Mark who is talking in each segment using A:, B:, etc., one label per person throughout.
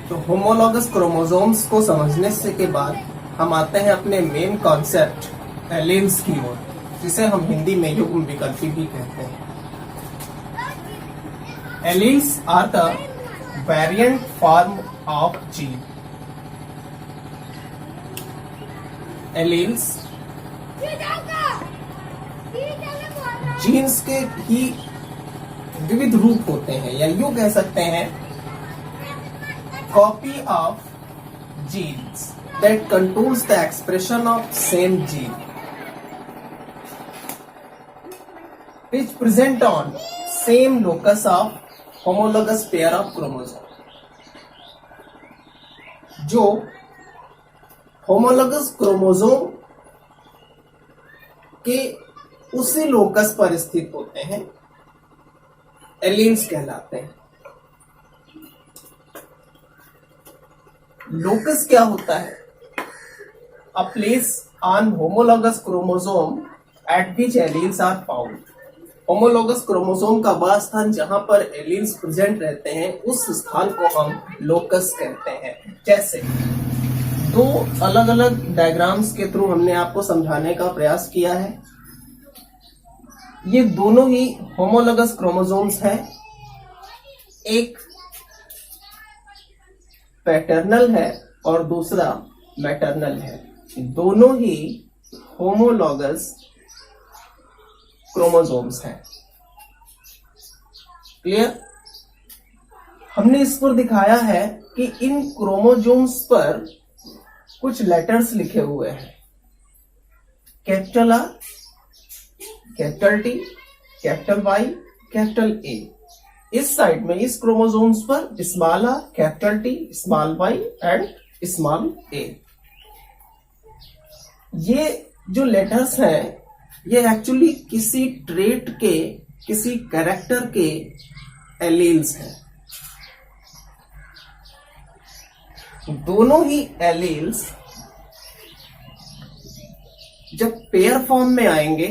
A: तो homologous chromosomes को समझने से के बाद हम आते हैं अपने मेन कॉन्सेप्ट एलील्स की ओर, जिसे हम हिंदी में युग्म विकल्पी भी कहते हैं। Alleles are the variant form of gene. Alleles genes के ही विविध रूप होते हैं, या यूं कह सकते हैं copy of genes that controls the expression of same gene which present on same locus of homologous pair of chromosome। जो homologous क्रोमोसोम के उसी लोकस पर स्थित होते हैं, एलील्स कहलाते हैं। लोकस क्या होता है? A place on homologous chromosome at which alleles are found. Homologous chromosome का वह स्थान जहां पर एलील्स प्रेजेंट रहते हैं, उस स्थान को हम लोकस कहते हैं। जैसे दो अलग अलग डायग्राम्स के थ्रू हमने आपको समझाने का प्रयास किया है। ये दोनों ही होमोलॉगस क्रोमोसोम्स हैं। एक पैटर्नल है और दूसरा मैटरनल है। दोनों ही होमोलॉगस क्रोमोसोम्स हैं। क्लियर? हमने इस पर दिखाया है कि इन क्रोमोसोम्स पर कुछ लेटर्स लिखे हुए हैं, capital R, capital T, capital Y, capital A. इस साइड में इस क्रोमोसोम्स पर small R, capital T, small Y and small A. ये जो लेटर्स हैं, ये एक्चुअली किसी ट्रेट के, किसी कैरेक्टर के एलील्स हैं। दोनों ही एलील्स जब पेयर फॉर्म में आएंगे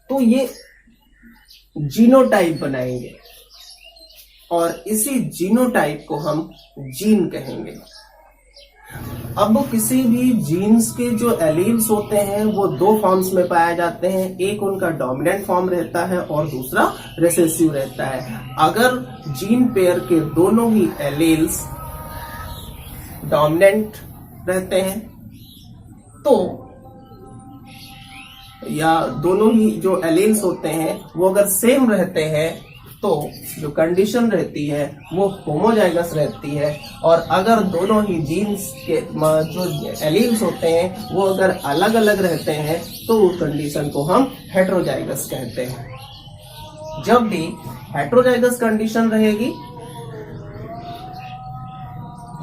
A: तो ये जीनोटाइप बनाएंगे और इसी जीनोटाइप को हम जीन कहेंगे। अब किसी भी जीन्स के जो एलील्स होते हैं वो दो फॉर्म्स में पाए जाते हैं। एक उनका डोमिनेंट फॉर्म रहता है और दूसरा रिसेसिव रहता है। अगर जीन पेयर के दोनों ही एलील्स डोमिनेंट रहते हैं तो, या दोनों ही जो एलील्स होते हैं वो अगर सेम रहते हैं तो जो कंडीशन रहती है वो होमोजाइगस रहती है। और अगर दोनों ही जीन्स के जो एलील्स होते हैं वो अगर अलग अलग रहते हैं तो उस कंडीशन को हम हेटेरोजाइगस कहते हैं। जब भी हेटेरोजाइगस कंडीशन रहेगी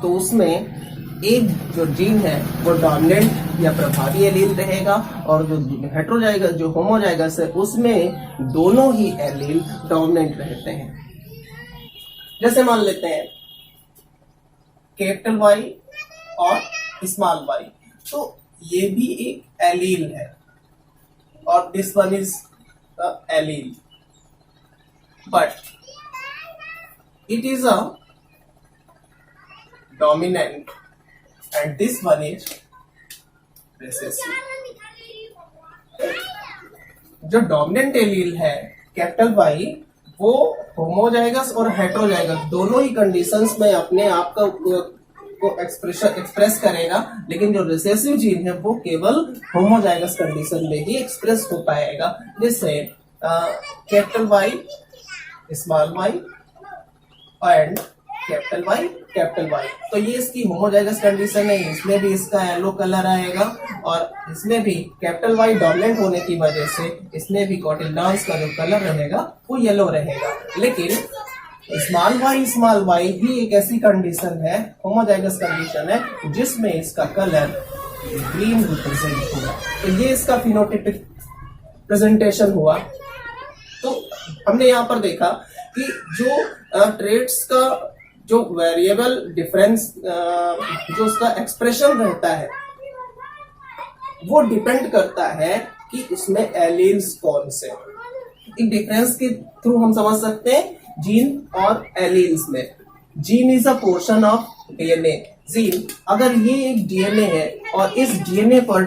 A: तो उसमें एक जो जीन है वो डोमिनेंट या प्रभावी एलील रहेगा, और जो हेटेरोजाइगस, जो होमोजाइगस है, उसमें दोनों ही एलील डोमिनेंट रहते हैं। जैसे मान लेते हैं कैपिटल वाई और स्मॉल वाई, तो ये भी एक एलील है और this one is allele, but it is a dominant and this one is recessive। जो डोमिनेंट एलील है कैपिटल वाई, वो होमोजाइगस और हेटेरोजाइगस दोनों ही कंडीशंस में अपने आप को एक्सप्रेस करेगा, लेकिन जो रिसेसिव जीन है वो केवल होमोजाइगस कंडीशन में ही एक्सप्रेस हो पाएगा। जैसे capital Y, small Y and capital Y, तो ये इसकी होमोजाइगस कंडीशन है। इसमें भी इसका येलो कलर आएगा और इसमें भी कैपिटल वाई डोमिनेंट होने की वजह से इसमें भी कोटिल्डॉन्स का जो कलर रहेगा वो येलो रहेगा। लेकिन स्मॉल वाई ही एक ऐसी कंडीशन है, होमोजाइगस कंडीशन है, जिसमें इसका कलर ग्रीन रिप्रेजेंट हुआ। तो ये इसका फिनोटाइपिक प्रेजेंटेशन हुआ। तो हमने यहाँ पर देखा कि जो ट्रेट्स का जो वेरिएबल डिफरेंस, जो उसका एक्सप्रेशन रहता है, वो डिपेंड करता है कि उसमें एलील्स कौन से। एक डिफरेंस के थ्रू हम समझ सकते हैं जीन और एलील्स में। Gene is a portion of DNA. Gene, अगर ये एक डीएनए है और इस डीएनए पर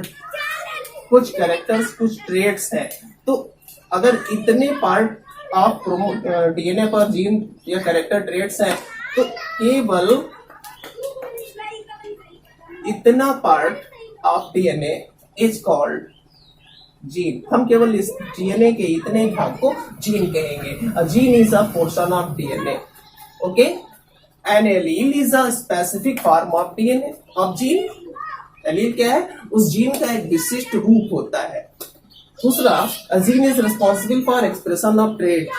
A: कुछ कैरेक्टर्स, कुछ ट्रेड्स हैं, तो अगर इतने पार्ट ऑफ डीएनए पर जीन या कैरेक्टर ट्रेड्स हैं, तो केवल इतना part of DNA is called gene. हम केवल इस डीएनए के इतने भाग को जीन कहेंगे। A gene is a portion of DNA. Okay, an allele is a specific form of DNA of gene. Allele क्या है? उस जीन का एक विशिष्ट रूप होता है। दूसरा, अ gene is responsible for expression of trade.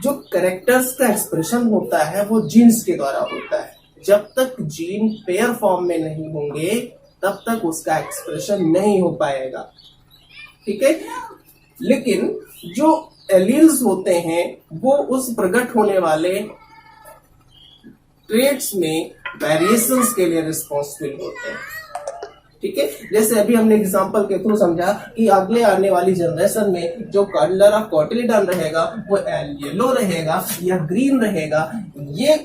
A: जो कैरेक्टर्स का एक्सप्रेशन होता है वो जीन्स के द्वारा होता है। जब तक जीन पेयर फॉर्म में नहीं होंगे तब तक उसका एक्सप्रेशन नहीं हो पाएगा। ठीक है, लेकिन जो एलील्स होते हैं वो उस प्रकट होने वाले ट्रेड्स में वेरिएशंस के लिए रिस्पॉन्सिबल होते हैं। ठीक है, जैसे अभी हमने एग्जांपल के थ्रू समझा कि अगले आने वाली जनरेशन में जो कलर ऑफ कॉटिलिडन रहेगा वो येलो रहेगा या ग्रीन रहेगा। ये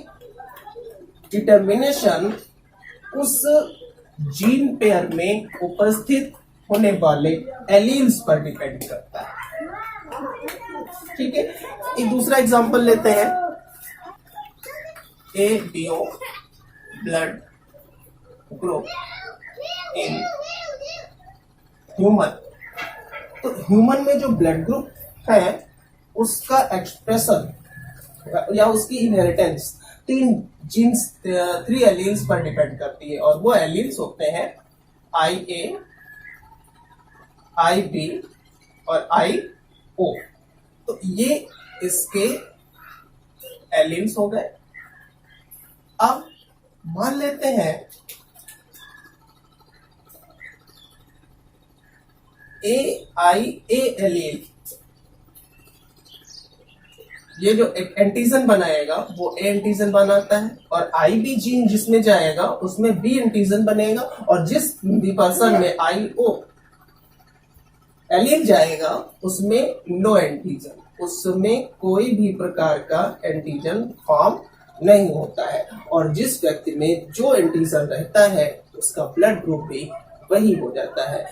A: डिटर्मिनेशन उस जीन पेयर में उपस्थित होने वाले एलील्स पर डिपेंड करता है। ठीक है, एक दूसरा एग्जांपल लेते हैं। ABO blood group in human. तो ह्यूमन में जो ब्लड ग्रुप है उसका एक्सप्रेशन या उसकी इनहेरिटेंस तीन जीन्स, 3 एलील्स पर डिपेंड करती है, और वो एलील्स होते हैं IA, IB और IO। तो ये इसके एलील्स हो गए। अब मान लेते हैं AIA एलील, ये जो एक एंटीजन बनाएगा वो ए एंटीजन बनाता है, और IB जीन जिसमें जाएगा उसमें B एंटीजन बनेगा, और जिस भी पर्सन में IO एलील जाएगा उसमें नो एंटीजन, उसमें कोई भी प्रकार का एंटीजन फॉर्म नहीं होता है, और जिस व्यक्ति में जो एंटीजन रहता है उसका ब्लड ग्रुप भी वही हो जाता है।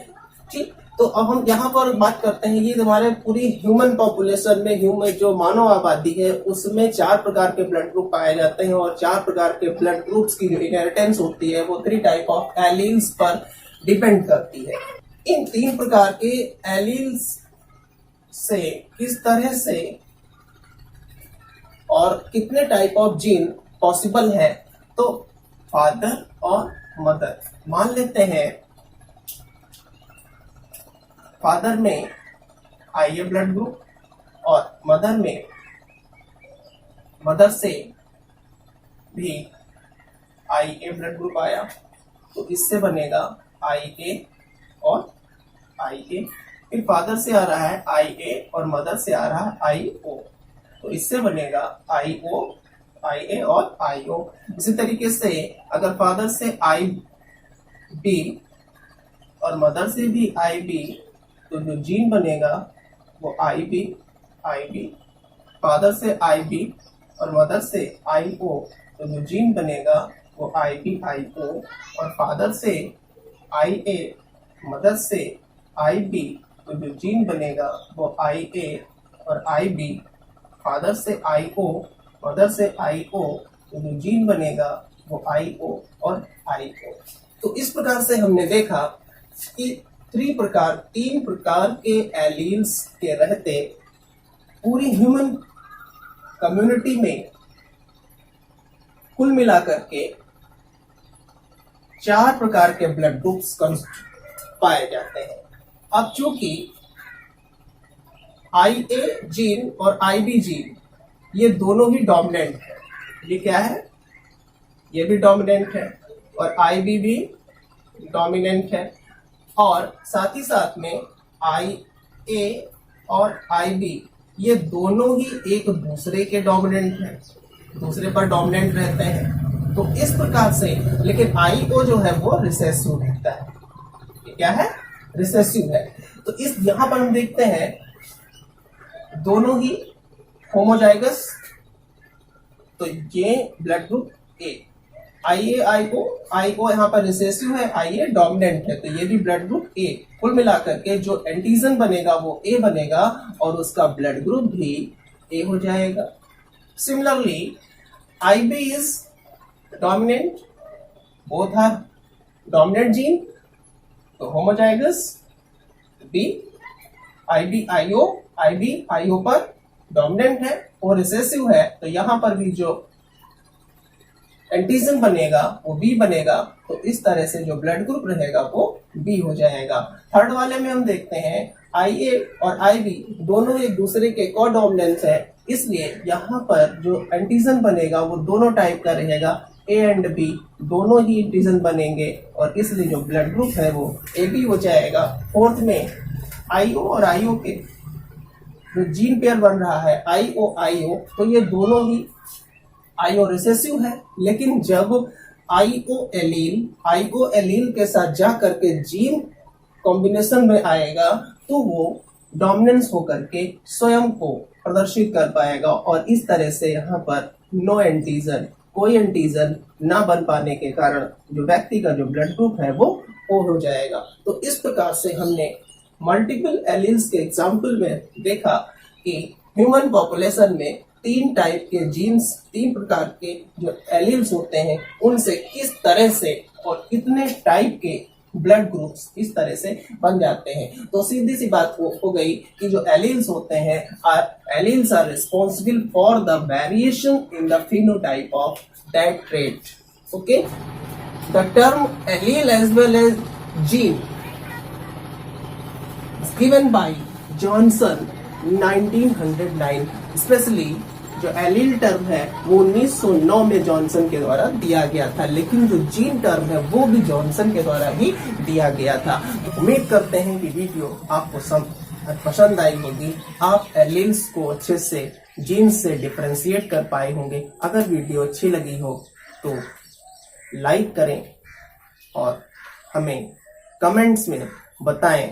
A: ठीक, तो अब हम यहाँ पर बात करते हैं, ये हमारे पूरी ह्यूमन पॉपुलेशन में, ह्यूमन जो मानव आबादी है उसमें 4 प्रकार के ब्लड ग्रुप पाए जाते हैं, और 4 प्रकार के ब्लड ग्रुप्स की जो इनहेरिटेंस होती है वो 3 टाइप ऑफ एलील्स पर डिपेंड करती है। इन 3 प्रकार के एलील्स से किस तरह से और कितने टाइप ऑफ जीन पॉसिबल है, तो फादर और मदर मान लेते हैं। फादर में IA ब्लड ग्रुप और मदर में, मदर से भी IA ब्लड ग्रुप आया, तो इससे बनेगा IA और IA। फिर फादर से आ रहा है IA और मदर से आ रहा है IO, तो इससे बनेगा IO, IA और IO। इसी तरीके से अगर फादर से IB और मदर से भी IB, तो जो जीन बनेगा वो IB, फादर से IB और मदर से IO, तो जो जीन बनेगा वो IB, और फादर से IA, मदर से IB, तो जो जीन बनेगा वो IA और IB, फादर से IO, मदर से IO, तो जो जीन बनेगा वो IO और IO। तो इस प्रकार से हमने देखा कि 3 प्रकार के एलील्स के रहते पूरी ह्यूमन कम्युनिटी में कुल मिलाकर के 4 प्रकार के ब्लड ग्रुप्स पाए जाते हैं। अब चूंकि IA जीन और IB जीन ये दोनों ही डोमिनेंट है, ये क्या है, ये भी डोमिनेंट है और IB भी डोमिनेंट है, और साथ ही साथ में IA और IB ये दोनों ही एक दूसरे के डोमिनेंट हैं, दूसरे पर डोमिनेंट रहते हैं। तो इस प्रकार से, लेकिन IO जो है वो रिसेसिव रहता है। ये क्या है, रिसेसिव है। तो इस यहाँ पर हम देखते हैं दोनों ही होमोजाइगस तो ये ब्लड ग्रुप ए। आई ओ यहाँ पर रिसेसिव है, आई ए डोमिनेंट है, तो ये भी ब्लड ग्रुप ए। कुल मिलाकर के जो एंटीजन बनेगा वो ए बनेगा और उसका ब्लड ग्रुप भी ए हो जाएगा। Similarly I B is dominant, both are dominant gene, तो homozygous B. I B I O पर डोमिनेंट है और रिसेसिव है, तो यहां पर भी जो एंटीजन बनेगा वो बी बनेगा, तो इस तरह से जो ब्लड ग्रुप रहेगा वो बी हो जाएगा। थर्ड वाले में हम देखते हैं आई ए और आई बी दोनों एक दूसरे के कोडोमिनेंस है, इसलिए यहाँ पर जो एंटीजन बनेगा वो दोनों टाइप का रहेगा, ए एंड बी दोनों ही एंटीजन बनेंगे और इसलिए जो ब्लड ग्रुप है वो ए बी हो जाएगा। फोर्थ में आई ओ और आई ओ के जो जीन पेयर बन रहा है आई ओ, तो ये दोनों ही आईओ रिसेसिव है, लेकिन जब आईओ एलील के साथ जा करके जीन कॉम्बिनेशन में आएगा तो वो डोमिनेंस होकर के स्वयं को प्रदर्शित कर पाएगा और इस तरह से यहाँ पर नो एंटीजन, कोई एंटीजन ना बन पाने के कारण जो व्यक्ति का जो ब्लड ग्रुप है वो ओ हो जाएगा। तो इस प्रकार से हमने मल्टीपल एलील्स के एग्जाम्पल में देखा कि ह्यूमन पॉपुलेशन में तीन टाइप के जीन्स, तीन प्रकार के जो एलील्स होते हैं उनसे किस तरह से और कितने टाइप के ब्लड ग्रुप्स इस तरह से बन जाते हैं। तो सीधी सी बात हो गई कि जो एलील्स होते हैं alleles are responsible for the variation in the phenotype of that trait. Okay, the term allele as well as gene given by Johnson 1909। Specially जो एलील टर्म है वो 1909 में जॉनसन के द्वारा दिया गया था, लेकिन जो जीन टर्म है वो भी जॉनसन के द्वारा ही दिया गया था। तो उम्मीद करते हैं कि वीडियो आपको पसंद आई होगी, आप एलील्स को अच्छे से जीन्स से डिफरेंशिएट कर पाए होंगे। अगर वीडियो अच्छी लगी हो तो लाइक करें और हमें कमेंट्स में बताएं